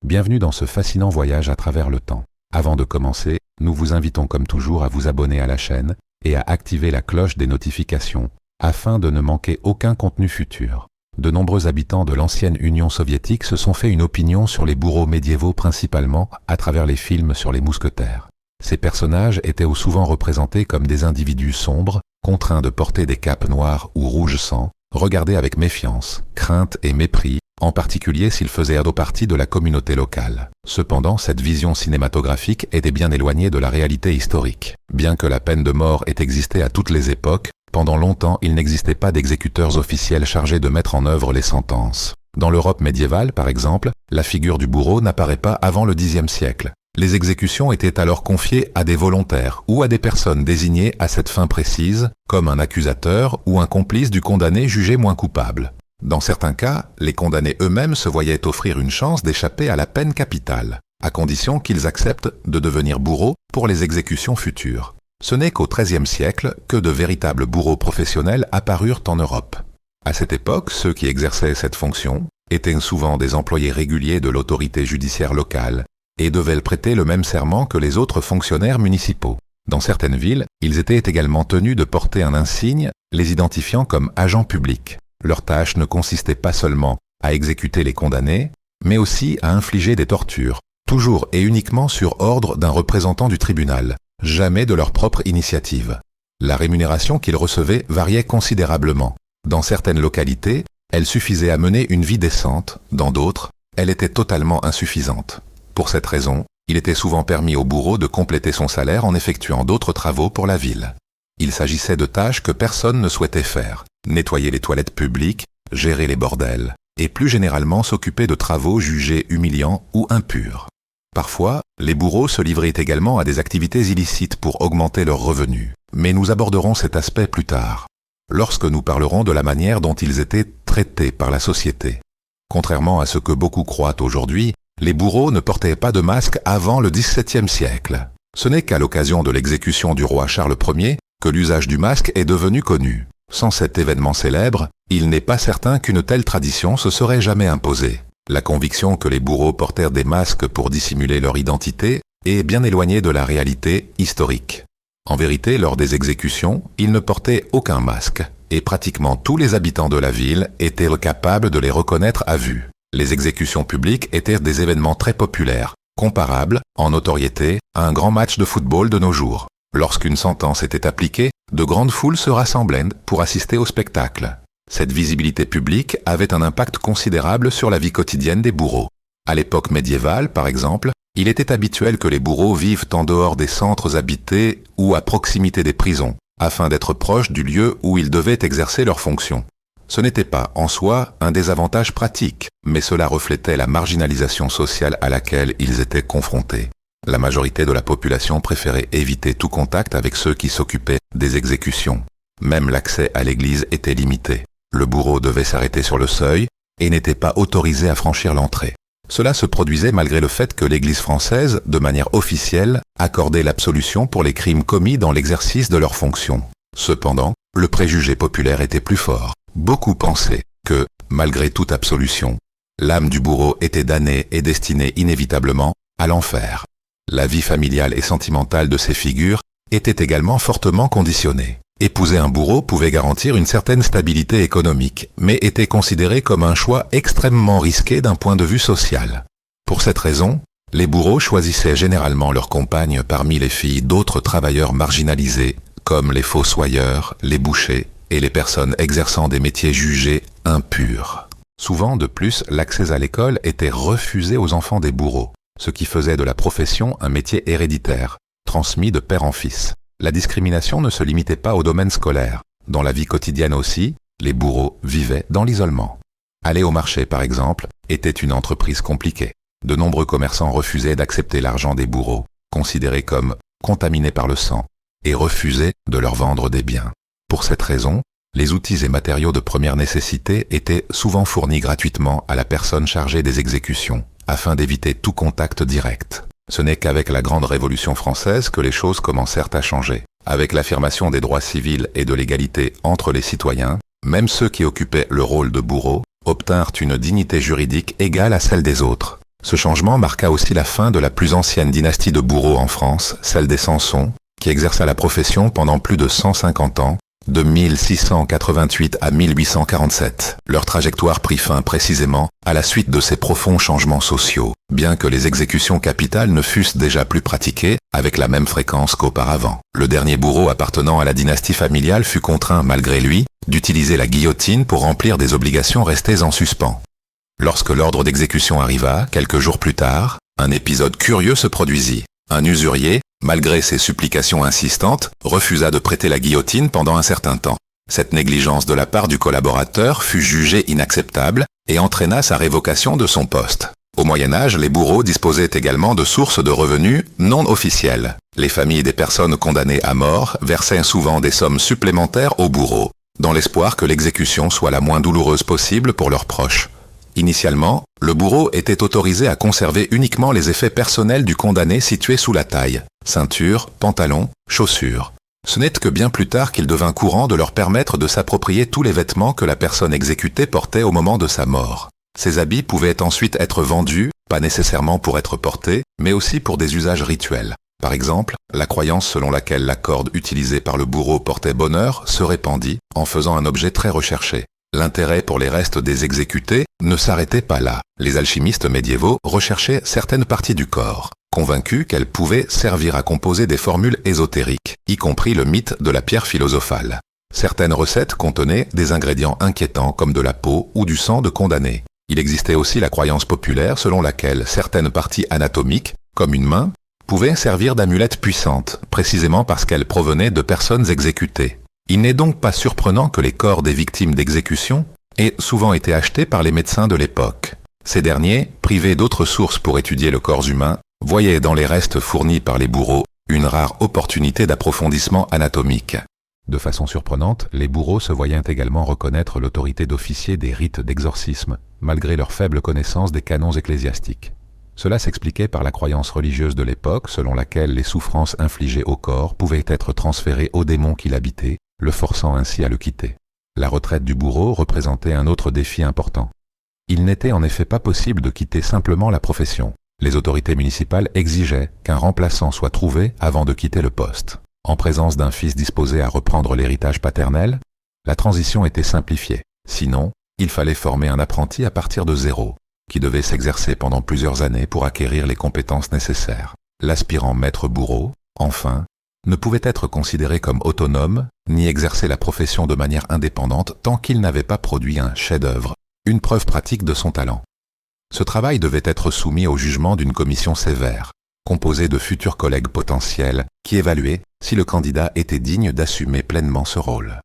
Bienvenue dans ce fascinant voyage à travers le temps. Avant de commencer, nous vous invitons comme toujours à vous abonner à la chaîne et à activer la cloche des notifications afin de ne manquer aucun contenu futur. De nombreux habitants de l'ancienne Union soviétique se sont fait une opinion sur les bourreaux médiévaux principalement à travers les films sur les mousquetaires. Ces personnages étaient souvent représentés comme des individus sombres, contraints de porter des capes noires ou rouge sang, regardés avec méfiance, crainte et mépris, en particulier s'ils faisaient partie de la communauté locale. Cependant, cette vision cinématographique était bien éloignée de la réalité historique. Bien que la peine de mort ait existé à toutes les époques, pendant longtemps il n'existait pas d'exécuteurs officiels chargés de mettre en œuvre les sentences. Dans l'Europe médiévale, par exemple, la figure du bourreau n'apparaît pas avant le Xe siècle. Les exécutions étaient alors confiées à des volontaires ou à des personnes désignées à cette fin précise, comme un accusateur ou un complice du condamné jugé moins coupable. Dans certains cas, les condamnés eux-mêmes se voyaient offrir une chance d'échapper à la peine capitale, à condition qu'ils acceptent de devenir bourreaux pour les exécutions futures. Ce n'est qu'au XIIIe siècle que de véritables bourreaux professionnels apparurent en Europe. À cette époque, ceux qui exerçaient cette fonction étaient souvent des employés réguliers de l'autorité judiciaire locale et devaient prêter le même serment que les autres fonctionnaires municipaux. Dans certaines villes, ils étaient également tenus de porter un insigne les identifiant comme agents publics. Leur tâche ne consistait pas seulement à exécuter les condamnés, mais aussi à infliger des tortures, toujours et uniquement sur ordre d'un représentant du tribunal, jamais de leur propre initiative. La rémunération qu'ils recevaient variait considérablement. Dans certaines localités, elle suffisait à mener une vie décente, dans d'autres, elle était totalement insuffisante. Pour cette raison, il était souvent permis au bourreau de compléter son salaire en effectuant d'autres travaux pour la ville. Il s'agissait de tâches que personne ne souhaitait faire: nettoyer les toilettes publiques, gérer les bordels, et plus généralement s'occuper de travaux jugés humiliants ou impurs. Parfois, les bourreaux se livraient également à des activités illicites pour augmenter leurs revenus. Mais nous aborderons cet aspect plus tard, lorsque nous parlerons de la manière dont ils étaient traités par la société. Contrairement à ce que beaucoup croient aujourd'hui, les bourreaux ne portaient pas de masque avant le XVIIe siècle. Ce n'est qu'à l'occasion de l'exécution du roi Charles Ier que l'usage du masque est devenu connu. Sans cet événement célèbre, il n'est pas certain qu'une telle tradition se serait jamais imposée. La conviction que les bourreaux portèrent des masques pour dissimuler leur identité est bien éloignée de la réalité historique. En vérité, lors des exécutions, ils ne portaient aucun masque, et pratiquement tous les habitants de la ville étaient capables de les reconnaître à vue. Les exécutions publiques étaient des événements très populaires, comparables, en notoriété, à un grand match de football de nos jours. Lorsqu'une sentence était appliquée, de grandes foules se rassemblaient pour assister au spectacle. Cette visibilité publique avait un impact considérable sur la vie quotidienne des bourreaux. À l'époque médiévale, par exemple, il était habituel que les bourreaux vivent en dehors des centres habités ou à proximité des prisons, afin d'être proches du lieu où ils devaient exercer leurs fonctions. Ce n'était pas, en soi, un désavantage pratique, mais cela reflétait la marginalisation sociale à laquelle ils étaient confrontés. La majorité de la population préférait éviter tout contact avec ceux qui s'occupaient des exécutions. Même l'accès à l'église était limité. Le bourreau devait s'arrêter sur le seuil et n'était pas autorisé à franchir l'entrée. Cela se produisait malgré le fait que l'Église française, de manière officielle, accordait l'absolution pour les crimes commis dans l'exercice de leurs fonctions. Cependant, le préjugé populaire était plus fort. Beaucoup pensaient que, malgré toute absolution, l'âme du bourreau était damnée et destinée inévitablement à l'enfer. La vie familiale et sentimentale de ces figures était également fortement conditionnée. Épouser un bourreau pouvait garantir une certaine stabilité économique, mais était considéré comme un choix extrêmement risqué d'un point de vue social. Pour cette raison, les bourreaux choisissaient généralement leurs compagnes parmi les filles d'autres travailleurs marginalisés, comme les fossoyeurs, les bouchers et les personnes exerçant des métiers jugés impurs. Souvent, de plus, l'accès à l'école était refusé aux enfants des bourreaux, ce qui faisait de la profession un métier héréditaire, transmis de père en fils. La discrimination ne se limitait pas au domaine scolaire. Dans la vie quotidienne aussi, les bourreaux vivaient dans l'isolement. Aller au marché, par exemple, était une entreprise compliquée. De nombreux commerçants refusaient d'accepter l'argent des bourreaux, considérés comme contaminés par le sang, et refusaient de leur vendre des biens. Pour cette raison, les outils et matériaux de première nécessité étaient souvent fournis gratuitement à la personne chargée des exécutions, afin d'éviter tout contact direct. Ce n'est qu'avec la grande Révolution française que les choses commencèrent à changer. Avec l'affirmation des droits civils et de l'égalité entre les citoyens, même ceux qui occupaient le rôle de bourreau obtinrent une dignité juridique égale à celle des autres. Ce changement marqua aussi la fin de la plus ancienne dynastie de bourreaux en France, celle des Samson, qui exerça la profession pendant plus de 150 ans, de 1688 à 1847. Leur trajectoire prit fin précisément à la suite de ces profonds changements sociaux, bien que les exécutions capitales ne fussent déjà plus pratiquées avec la même fréquence qu'auparavant. Le dernier bourreau appartenant à la dynastie familiale fut contraint, malgré lui, d'utiliser la guillotine pour remplir des obligations restées en suspens. Lorsque l'ordre d'exécution arriva, quelques jours plus tard, un épisode curieux se produisit. Un usurier, malgré ses supplications insistantes, refusa de prêter la guillotine pendant un certain temps. Cette négligence de la part du collaborateur fut jugée inacceptable et entraîna sa révocation de son poste. Au Moyen-Âge, les bourreaux disposaient également de sources de revenus non officielles. Les familles des personnes condamnées à mort versaient souvent des sommes supplémentaires aux bourreaux, dans l'espoir que l'exécution soit la moins douloureuse possible pour leurs proches. Initialement, le bourreau était autorisé à conserver uniquement les effets personnels du condamné situés sous la taille, ceinture, pantalon, chaussures. Ce n'est que bien plus tard qu'il devint courant de leur permettre de s'approprier tous les vêtements que la personne exécutée portait au moment de sa mort. Ces habits pouvaient ensuite être vendus, pas nécessairement pour être portés, mais aussi pour des usages rituels. Par exemple, la croyance selon laquelle la corde utilisée par le bourreau portait bonheur se répandit, en faisant un objet très recherché. L'intérêt pour les restes des exécutés ne s'arrêtait pas là. Les alchimistes médiévaux recherchaient certaines parties du corps, convaincus qu'elles pouvaient servir à composer des formules ésotériques, y compris le mythe de la pierre philosophale. Certaines recettes contenaient des ingrédients inquiétants comme de la peau ou du sang de condamnés. Il existait aussi la croyance populaire selon laquelle certaines parties anatomiques, comme une main, pouvaient servir d'amulettes puissantes, précisément parce qu'elles provenaient de personnes exécutées. Il n'est donc pas surprenant que les corps des victimes d'exécution aient souvent été achetés par les médecins de l'époque. Ces derniers, privés d'autres sources pour étudier le corps humain, voyaient dans les restes fournis par les bourreaux une rare opportunité d'approfondissement anatomique. De façon surprenante, les bourreaux se voyaient également reconnaître l'autorité d'officier des rites d'exorcisme, malgré leur faible connaissance des canons ecclésiastiques. Cela s'expliquait par la croyance religieuse de l'époque selon laquelle les souffrances infligées au corps pouvaient être transférées au démon qui l'habitait, le forçant ainsi à le quitter. La retraite du bourreau représentait un autre défi important. Il n'était en effet pas possible de quitter simplement la profession. Les autorités municipales exigeaient qu'un remplaçant soit trouvé avant de quitter le poste. En présence d'un fils disposé à reprendre l'héritage paternel, la transition était simplifiée. Sinon, il fallait former un apprenti à partir de zéro, qui devait s'exercer pendant plusieurs années pour acquérir les compétences nécessaires. L'aspirant maître bourreau, enfin, ne pouvait être considéré comme autonome, ni exercer la profession de manière indépendante tant qu'il n'avait pas produit un chef-d'œuvre, une preuve pratique de son talent. Ce travail devait être soumis au jugement d'une commission sévère, composée de futurs collègues potentiels, qui évaluaient si le candidat était digne d'assumer pleinement ce rôle.